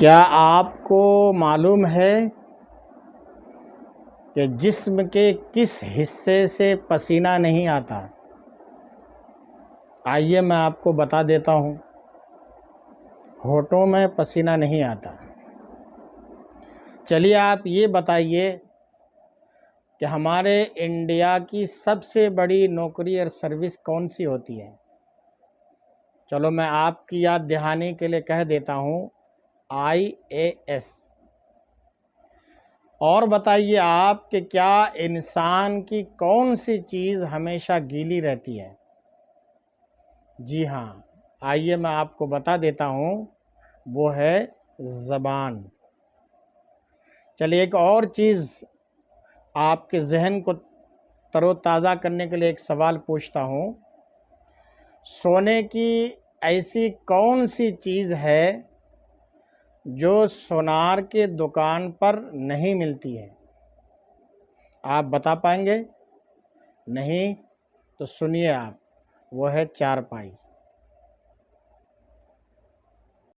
کیا آپ کو معلوم ہے کہ جسم کے کس حصے سے پسینہ نہیں آتا؟ آئیے میں آپ کو بتا دیتا ہوں۔ ہونٹوں میں پسینہ نہیں آتا۔ چلیے آپ یہ بتائیے کہ ہمارے انڈیا کی سب سے بڑی نوکری اور سروس کون سی ہوتی ہے؟ چلو میں آپ کی یاد دہانی کے لیے کہہ دیتا ہوں، IAS۔ اور بتائیے آپ کہ کیا انسان کی کون سی چیز ہمیشہ گیلی رہتی ہے؟ جی ہاں، آئیے میں آپ کو بتا دیتا ہوں، وہ ہے زبان۔ چلیے ایک اور چیز آپ کے ذہن کو تر و تازہ کرنے کے لیے ایک سوال پوچھتا ہوں۔ سونے کی ایسی کون سی چیز ہے جو سونار کے دکان پر نہیں ملتی ہے؟ آپ بتا پائیں گے؟ نہیں تو سنیے آپ، وہ ہے چارپائی۔